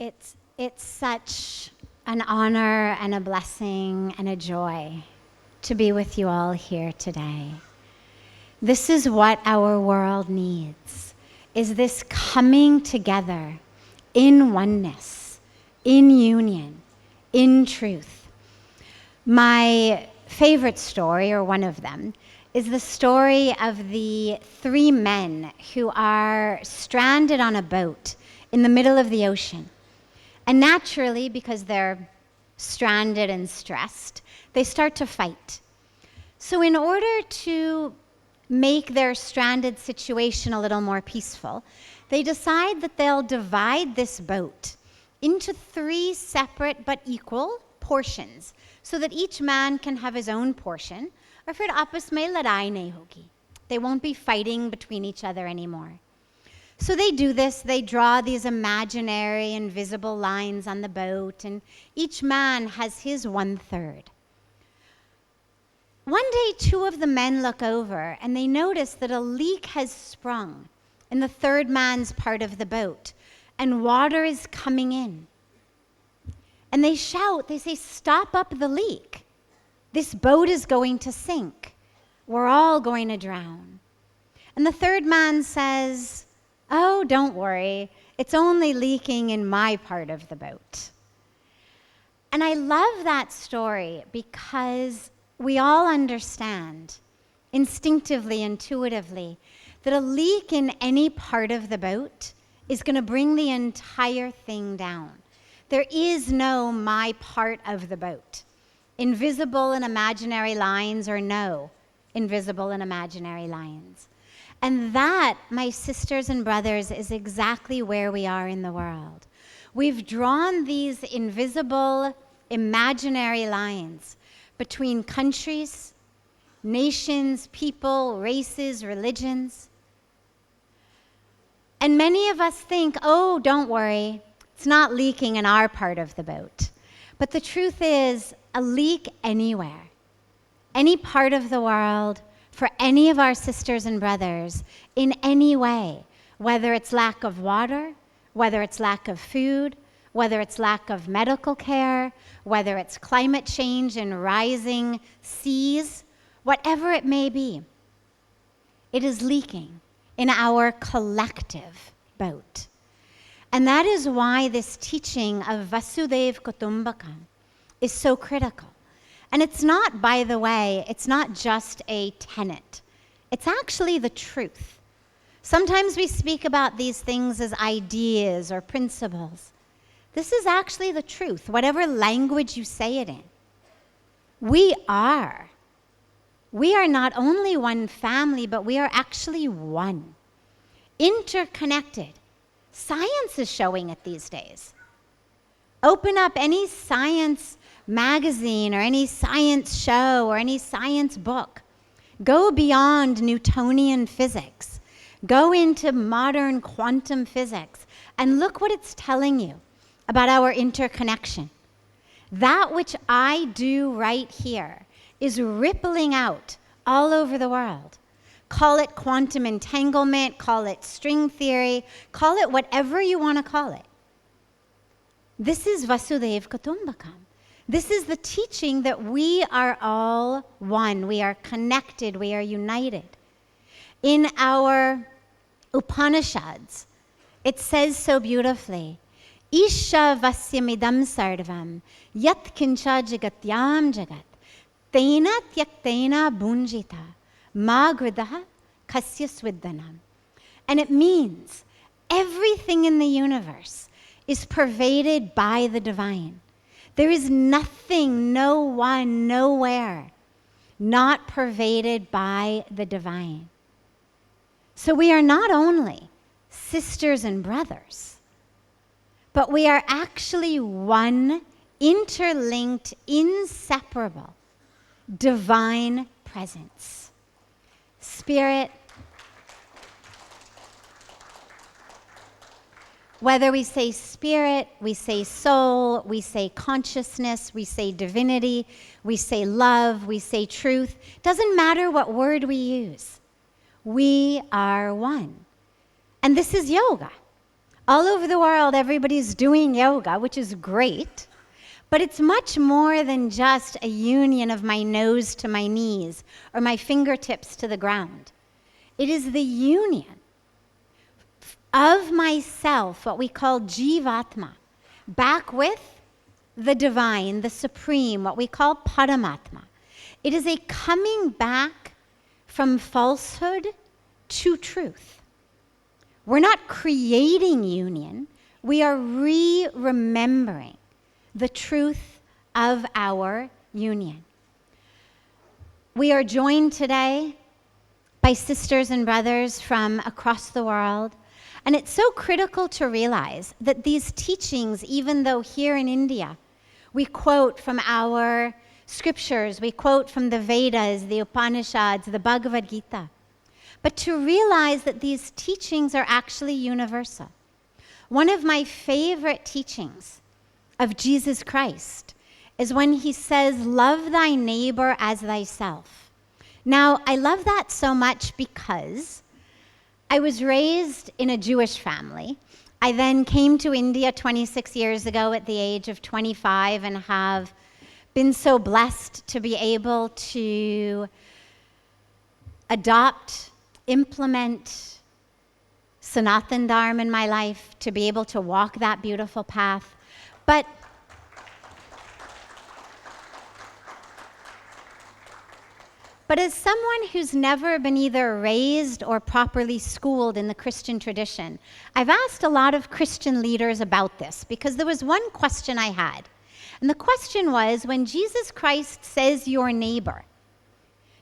It's such an honor and a blessing and a joy to be with you all here today. This is what our world needs, is this coming together in oneness, in union, in truth. My favorite story, or one of them, is the story of the 3 men who are stranded on a boat in the middle of the ocean. And naturally, because they're stranded and stressed, they start to fight. So in order to make their stranded situation a little more peaceful, they decide that they'll divide this boat into 3 separate but equal portions so that each man can have his own portion, or फिर आपस में लड़ाई नहीं होगी. They won't be fighting between each other anymore. So they do this, they draw these imaginary invisible lines on the boat, and each man has his 1/3. One day, 2 of the men look over and they notice that a leak has sprung in the 3rd man's part of the boat, and water is coming in. And they shout, they say, "Stop up the leak. This boat is going to sink. We're all going to drown." And the 3rd man says, "Oh, don't worry. It's only leaking in my part of the boat." And I love that story because we all understand instinctively, intuitively, that a leak in any part of the boat is going to bring the entire thing down. There is no my part of the boat. Invisible and imaginary lines, or no invisible and imaginary lines. And that, my sisters and brothers, is exactly where we are in the world. We've drawn these invisible, imaginary lines between countries, nations, people, races, religions. And many of us think, "Oh, don't worry, it's not leaking in our part of the boat." But the truth is, a leak anywhere, any part of the world, for any of our sisters and brothers, in any way, whether it's lack of water, whether it's lack of food, whether it's lack of medical care, whether it's climate change and rising seas, whatever it may be, it is leaking in our collective boat. And that is why this teaching of Vasudhaiva Kutumbakam is so critical. And it's not, by the way, it's not just a tenet. It's actually the truth. Sometimes we speak about these things as ideas or principles. This is actually the truth, whatever language you say it in. We are not only one family, but we are actually one, interconnected. Science is showing it these days. Open up any science magazine or any science show or any science book. Go beyond Newtonian physics. Go into modern quantum physics and look what it's telling you about our interconnection. That which I do right here is rippling out all over the world. Call it quantum entanglement, call it string theory, call it whatever you want to call it. This is Vasudhaiva Kutumbakam. This is the teaching that we are all one. We are connected. We are united. In our Upanishads, it says so beautifully, Isha vasyamidam sarvam yat kincha jagatyam jagat tena tyaktena bunjita ma gridaha kasya swiddanam. And it means everything in the universe is pervaded by the divine. There is nothing, no one, nowhere not pervaded by the divine. So we are not only sisters and brothers, but we are actually one interlinked, inseparable, divine presence. Spirit, whether we say spirit, we say soul, we say consciousness, we say divinity, we say love, we say truth, doesn't matter what word we use. We are one. And this is yoga. All over the world, everybody's doing yoga, which is great. But it's much more than just a union of my nose to my knees or my fingertips to the ground. It is the union of myself, what we call Jivatma, back with the divine, the supreme, what we call Paramatma. It is a coming back from falsehood to truth. We're not creating union, we are remembering the truth of our union. We are joined today by sisters and brothers from across the world, and it's so critical to realize that these teachings, even though here in India, we quote from our scriptures, we quote from the Vedas, the Upanishads, the Bhagavad Gita, but to realize that these teachings are actually universal. One of my favorite teachings of Jesus Christ is when he says, love thy neighbor as thyself. Now, I love that so much because I was raised in a Jewish family. I then came to India 26 years ago at the age of 25 and have been so blessed to be able to adopt, implement Sanatan Dharma in my life, to be able to walk that beautiful path. But as someone who's never been either raised or properly schooled in the Christian tradition, I've asked a lot of Christian leaders about this because there was one question I had. And the question was, when Jesus Christ says your neighbor,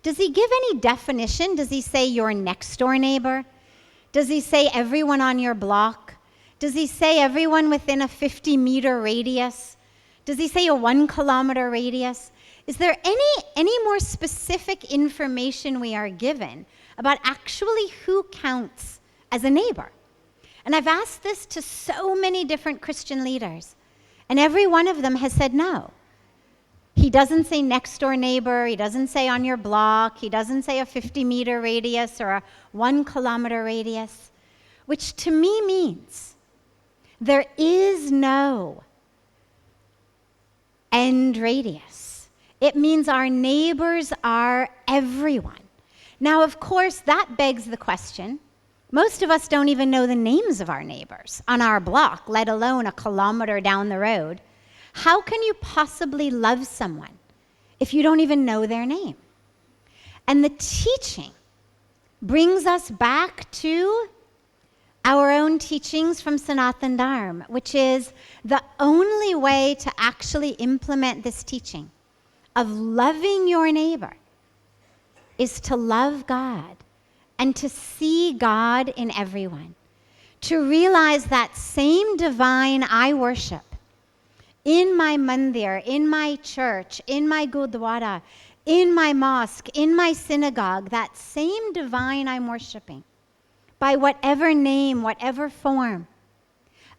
does he give any definition? Does he say your next door neighbor? Does he say everyone on your block? Does he say everyone within a 50-meter radius? Does he say a 1 kilometer radius? Is there any more specific information we are given about actually who counts as a neighbor? And I've asked this to so many different Christian leaders, and every one of them has said no. He doesn't say next door neighbor, he doesn't say on your block, he doesn't say a 50-meter radius or a 1 kilometer radius, which to me means there is no end radius. It means our neighbors are everyone. Now, of course, that begs the question. Most of us don't even know the names of our neighbors on our block, let alone a kilometer down the road. How can you possibly love someone if you don't even know their name? And the teaching brings us back to our own teachings from Sanatan Dharma, which is the only way to actually implement this teaching of loving your neighbor is to love God and to see God in everyone. To realize that same divine I worship in my mandir, in my church, in my gurdwara, in my mosque, in my synagogue, that same divine I'm worshiping, by whatever name, whatever form,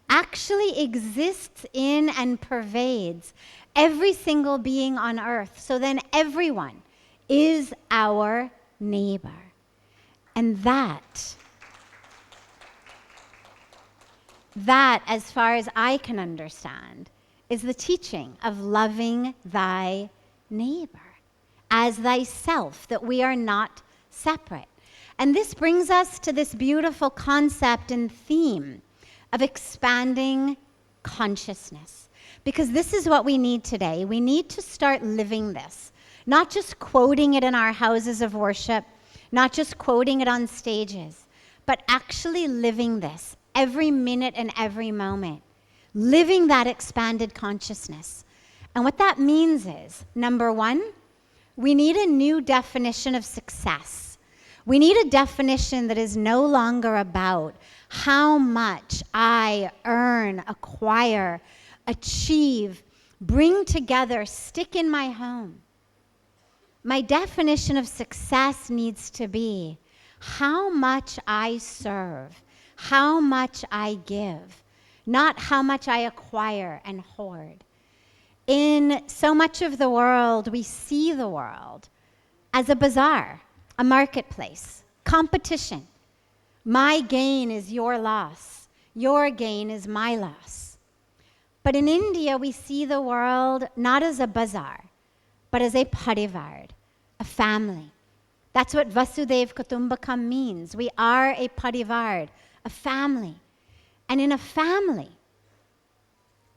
actually exists in and pervades every single being on earth. So then everyone is our neighbor. And that, as far as I can understand, is the teaching of loving thy neighbor as thyself, that we are not separate. And this brings us to this beautiful concept and theme of expanding consciousness. Because this is what we need today. We need to start living this. Not just quoting it in our houses of worship, not just quoting it on stages, but actually living this every minute and every moment. Living that expanded consciousness. And what that means is, number one, we need a new definition of success. We need a definition that is no longer about how much I earn, acquire, achieve, bring together, stick in my home. My definition of success needs to be how much I serve, how much I give, not how much I acquire and hoard. In so much of the world, we see the world as a bazaar, a marketplace, competition. My gain is your loss. Your gain is my loss. But in India, we see the world not as a bazaar, but as a parivar, a family. That's what Vasudhaiva Kutumbakam means. We are a parivar, a family. And in a family,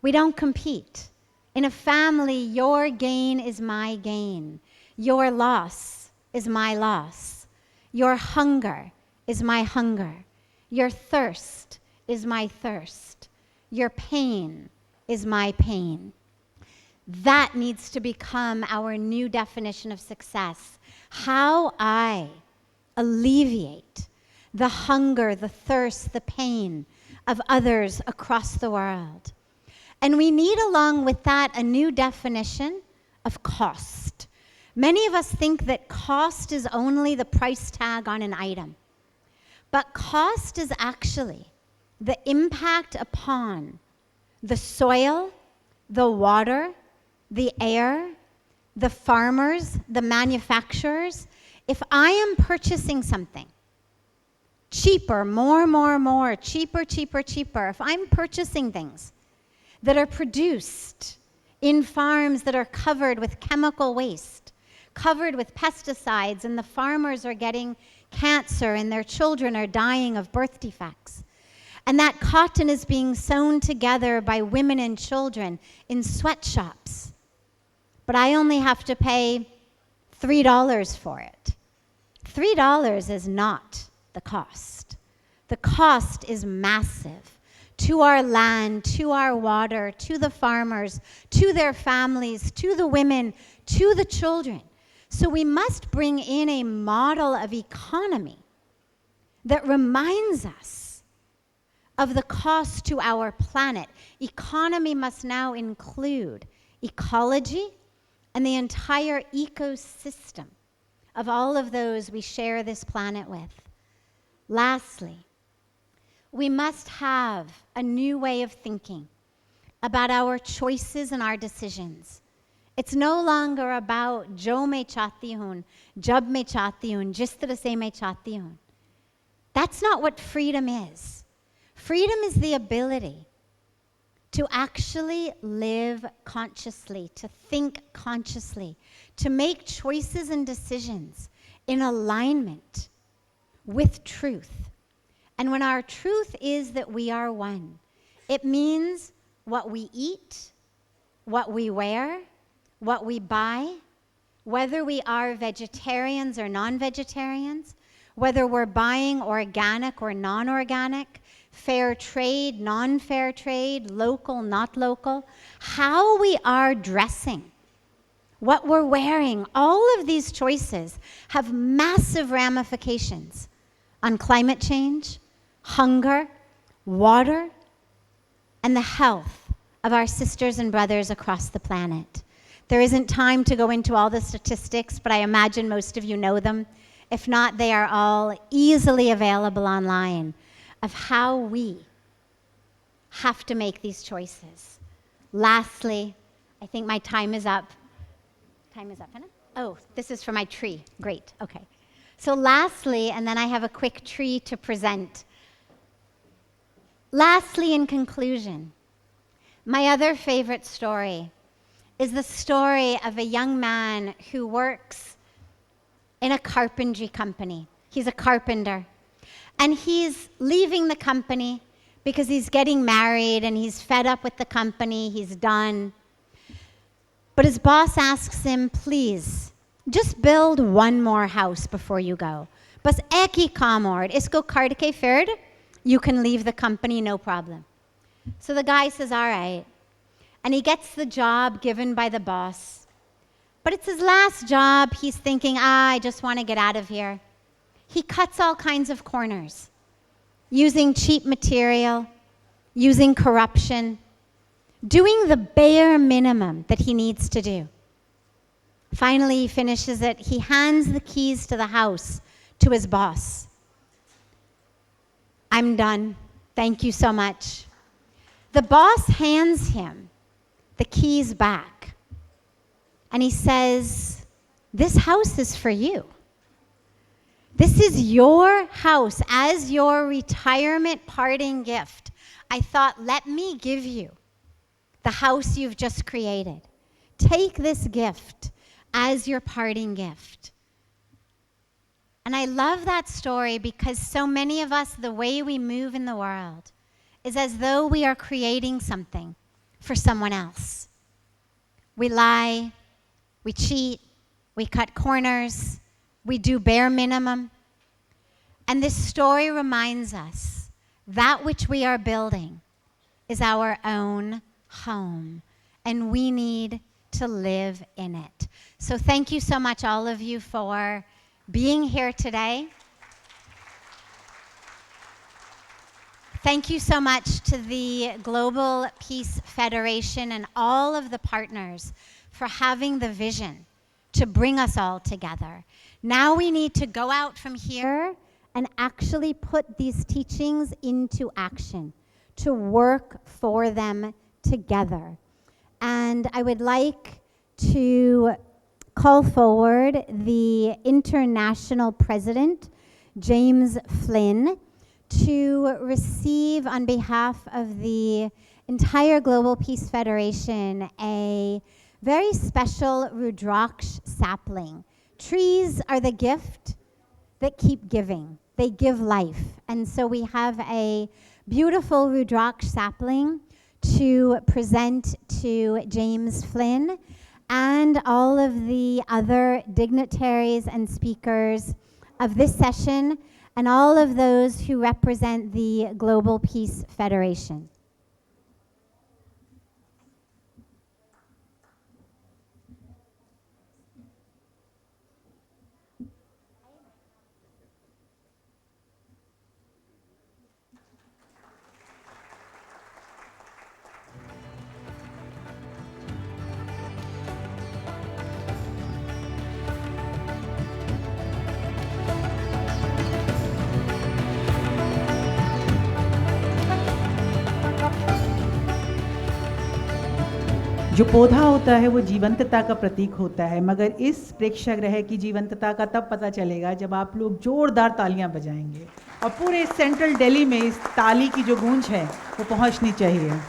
we don't compete. In a family, your gain is my gain. Your loss is my loss. Your hunger is my hunger. Your thirst is my thirst. Your pain is my pain. That needs to become our new definition of success. How I alleviate the hunger, the thirst, the pain of others across the world. And we need, along with that, a new definition of cost. Many of us think that cost is only the price tag on an item. But cost is actually the impact upon the soil, the water, the air, the farmers, the manufacturers. If I am purchasing something cheaper, more, cheaper, if I'm purchasing things that are produced in farms that are covered with chemical waste, covered with pesticides, and the farmers are getting cancer and their children are dying of birth defects, and that cotton is being sewn together by women and children in sweatshops, but I only have to pay $3 for it. $3 is not the cost. The cost is massive to our land, to our water, to the farmers, to their families, to the women, to the children. So we must bring in a model of economy that reminds us of the cost to our planet. Economy must now include ecology and the entire ecosystem of all of those we share this planet with. Lastly, we must have a new way of thinking about our choices and our decisions. It's no longer about jo mein chahti hoon, jab mein chahti hoon, jis tarah se mein chahti hoon. That's not what freedom is. Freedom is the ability to actually live consciously, to think consciously, to make choices and decisions in alignment with truth. And when our truth is that we are one, it means what we eat, what we wear, what we buy, whether we are vegetarians or non-vegetarians, whether we're buying organic or non-organic, fair trade, non-fair trade, local, not local, how we are dressing, what we're wearing, all of these choices have massive ramifications on climate change, hunger, water, and the health of our sisters and brothers across the planet. There isn't time to go into all the statistics, but I imagine most of you know them. If not, they are all easily available online of how we have to make these choices. Lastly, I think my time is up. Time is up, Hannah? Oh, this is for my tree. Great, okay. So lastly, and then I have a quick tree to present. Lastly, in conclusion, my other favorite story is the story of a young man who works in a carpentry company. He's a carpenter. And he's leaving the company because he's getting married and he's fed up with the company, he's done. But his boss asks him, please, just build one more house before you go. Bas ek hi kaam aur, isko kard ke fir, you can leave the company, no problem. So the guy says, all right. And he gets the job given by the boss. But it's his last job. He's thinking, I just want to get out of here. He cuts all kinds of corners, using cheap material, using corruption, doing the bare minimum that he needs to do. Finally, he finishes it. He hands the keys to the house to his boss. I'm done. Thank you so much. The boss hands him the keys back. And he says, this house is for you. This is your house as your retirement parting gift. I thought, let me give you the house you've just created. Take this gift as your parting gift. And I love that story because so many of us, the way we move in the world is as though we are creating something for someone else. We lie, we cheat, we cut corners, we do bare minimum. And this story reminds us that which we are building is our own home, and we need to live in it. So thank you so much, all of you, for being here today. Thank you so much to the Global Peace Federation and all of the partners for having the vision to bring us all together. Now we need to go out from here and actually put these teachings into action, to work for them together. And I would like to call forward the international president, James Flynn, to receive on behalf of the entire Global Peace Federation a very special Rudraksh sapling. Trees are the gift that keep giving. They give life. And so we have a beautiful Rudraksh sapling to present to James Flynn and all of the other dignitaries and speakers of this session and all of those who represent the Global Peace Federation. जो पौधा होता है वो जीवंतता का प्रतीक होता है, मगर इस प्रेक्षागृह की जीवंतता का तब पता चलेगा जब आप लोग जोरदार तालियां बजाएंगे और पूरे सेंट्रल दिल्ली में इस ताली की जो गूंज है वो पहुंचनी चाहिए।